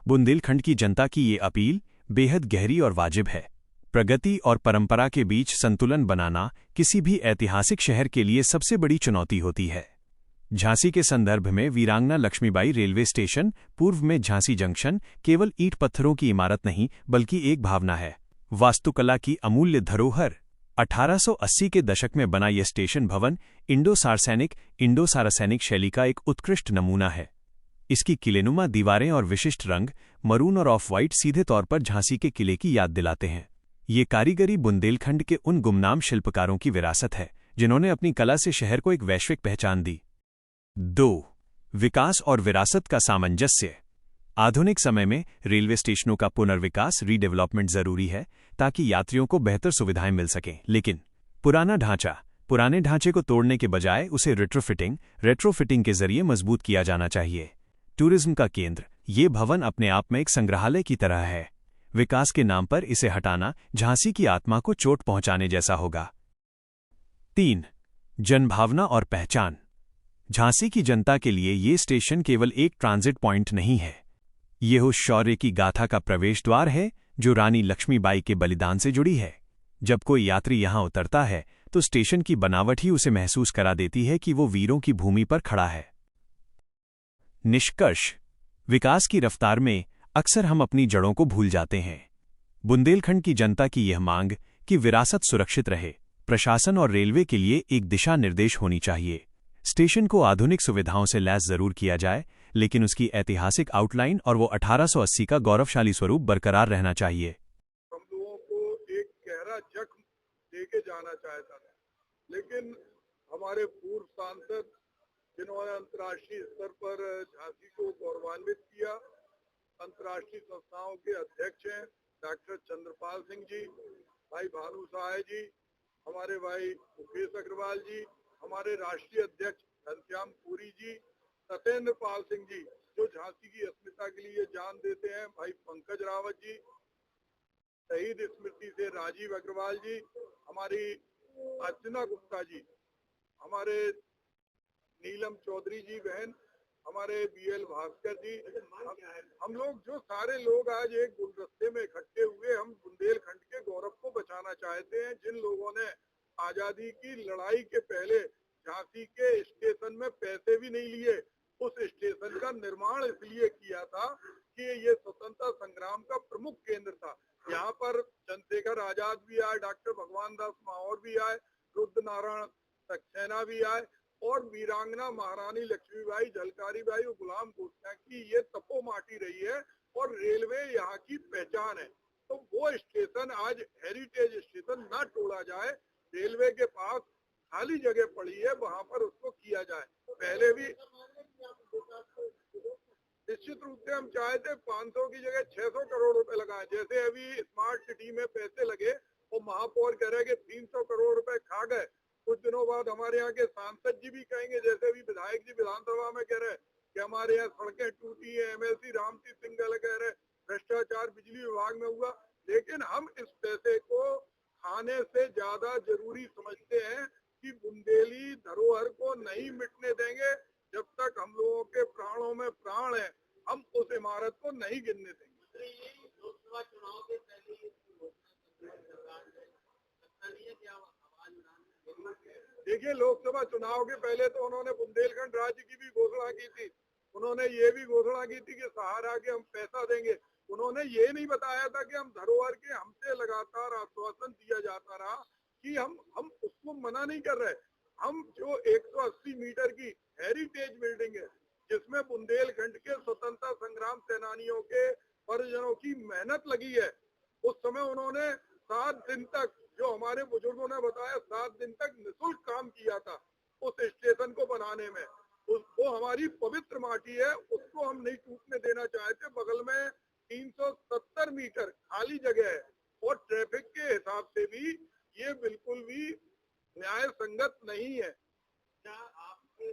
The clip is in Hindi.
बुंदेलखंड की जनता की ये अपील बेहद गहरी और वाजिब है। प्रगति और परंपरा के बीच संतुलन बनाना किसी भी ऐतिहासिक शहर के लिए सबसे बड़ी चुनौती होती है। झांसी के संदर्भ में वीरांगना लक्ष्मीबाई रेलवे स्टेशन, पूर्व में झांसी जंक्शन, केवल ईंट पत्थरों की इमारत नहीं बल्कि एक भावना है, वास्तुकला की अमूल्य धरोहर। 1880 के दशक में बना यह स्टेशन भवन इंडो सारासैनिक शैली का एक उत्कृष्ट नमूना है। इसकी किलेनुमा दीवारें और विशिष्ट रंग, मरून और ऑफ वाइट, सीधे तौर पर झांसी के किले की याद दिलाते हैं। ये कारीगरी बुंदेलखंड के उन गुमनाम शिल्पकारों की विरासत है जिन्होंने अपनी कला से शहर को एक वैश्विक पहचान दी। 2. विकास और विरासत का सामंजस्य। आधुनिक समय में रेलवे स्टेशनों का पुनर्विकास रीडेवलपमेंट जरूरी है ताकि यात्रियों को बेहतर सुविधाएं मिल सकें, लेकिन पुराने ढांचे को तोड़ने के बजाय उसे रेट्रोफिटिंग के जरिए मजबूत किया जाना चाहिए। टूरिज्म का केंद्र, ये भवन अपने आप में एक संग्रहालय की तरह है। विकास के नाम पर इसे हटाना झांसी की आत्मा को चोट पहुंचाने जैसा होगा। 3. जनभावना और पहचान। झांसी की जनता के लिए ये स्टेशन केवल एक ट्रांजिट पॉइंट नहीं है, ये उस शौर्य की गाथा का प्रवेश द्वार है जो रानी लक्ष्मीबाई के बलिदान से जुड़ी है। जब कोई यात्री यहां उतरता है तो स्टेशन की बनावट ही उसे महसूस करा देती है कि वो वीरों की भूमि पर खड़ा है। निष्कर्ष, विकास की रफ्तार में अक्सर हम अपनी जड़ों को भूल जाते हैं। बुंदेलखंड की जनता की यह मांग कि विरासत सुरक्षित रहे, प्रशासन और रेलवे के लिए एक दिशा निर्देश होनी चाहिए। स्टेशन को आधुनिक सुविधाओं से लैस जरूर किया जाए, लेकिन उसकी ऐतिहासिक आउटलाइन और वो 1880 का गौरवशाली स्वरूप बरकरार रहना चाहिए। हम लोगों को एक गहरा जख्म देके जाना चाहता था, लेकिन हमारे पूर्व सांसद जिन्होंने अंतर्राष्ट्रीय स्तर पर झांसी को गौरवान्वित किया, अंतर्राष्ट्रीय संस्थाओं के अध्यक्ष हैं डॉक्टर चंद्रपाल सिंह जी, भाई भानु सहाय जी, हमारे भाई मुकेश अग्रवाल जी, हमारे राष्ट्रीय अध्यक्ष घनश्याम पुरी जी, सत्येंद्र पाल सिंह जी जो झांसी की अस्मिता के लिए जान देते हैं, भाई पंकज रावत जी, शहीद स्मृति से राजीव अग्रवाल जी, हमारी अर्चना गुप्ता जी, हमारे नीलम चौधरी जी बहन, हमारे बीएल भास्कर जी, हम लोग जो सारे लोग आज एक गुलदस्ते में इकट्ठे हुए, हम बुंदेलखंड के गौरव को बचाना चाहते हैं। जिन लोगों ने आजादी की लड़ाई के पहले झांसी के स्टेशन में पैसे भी नहीं लिए, उस स्टेशन का निर्माण इसलिए किया था कि ये स्वतंत्रता संग्राम का प्रमुख केंद्र था। यहाँ पर चंद्रशेखर आजाद भी आए, डॉक्टर भगवान दास माहौर भी आए, रुद्रनारायण सक्सेना भी आए, और वीरांगना महारानी लक्ष्मीबाई, झलकारी बाई और गुलाम गोस्वामी की ये तपो माटी रही है और रेलवे यहाँ की पहचान है। तो वो स्टेशन आज हेरिटेज स्टेशन ना तोड़ा जाए, रेलवे के पास खाली जगह पड़ी है, वहाँ पर उसको किया जाए। पहले भी निश्चित रूप से हम चाहे थे 500 की जगह 600 करोड़ रुपए लगाए, जैसे अभी स्मार्ट सिटी में पैसे लगे और महापौर कह रहे कि 300 करोड़ रुपए खा गए। कुछ दिनों बाद हमारे यहाँ के सांसद जी भी कहेंगे, जैसे भी विधायक जी विधानसभा में कह रहे कि हमारे यहाँ सड़कें टूटी है, एमएलसी रामती सिंघल कह रहे भ्रष्टाचार बिजली विभाग में हुआ, लेकिन हम इस पैसे को खाने से ज्यादा जरूरी समझते हैं कि बुंदेली धरोहर को नहीं मिटने देंगे। जब तक हम लोगों के प्राणों में प्राण है, हम उस इमारत को नहीं गिरने देंगे। लोकसभा चुनाव के पहले देखिए, लोकसभा चुनाव के पहले तो उन्होंने बुंदेलखंड राज्य की भी घोषणा की थी, उन्होंने ये भी घोषणा की थी कि सहारा के हम पैसा देंगे। उन्होंने ये नहीं बताया था कि हम धरोहर के, हमसे लगातार आश्वासन दिया जाता रहा कि हम उसको मना नहीं कर रहे। हम जो 180 मीटर की हेरिटेज बिल्डिंग है जिसमें बुंदेलखंड के स्वतंत्रता संग्राम सेनानियों के परिजनों की मेहनत लगी है, उस समय उन्होंने 7 दिन तक, जो हमारे बुजुर्गों ने बताया, 7 दिन तक निःशुल्क काम किया था उस स्टेशन को बनाने में। वो हमारी पवित्र माटी है, उसको हम नहीं टूटने देना चाहते। बगल में 370 मीटर खाली जगह है और ट्रैफिक के हिसाब से भी ये बिल्कुल भी न्याय संगत नहीं है। क्या आपके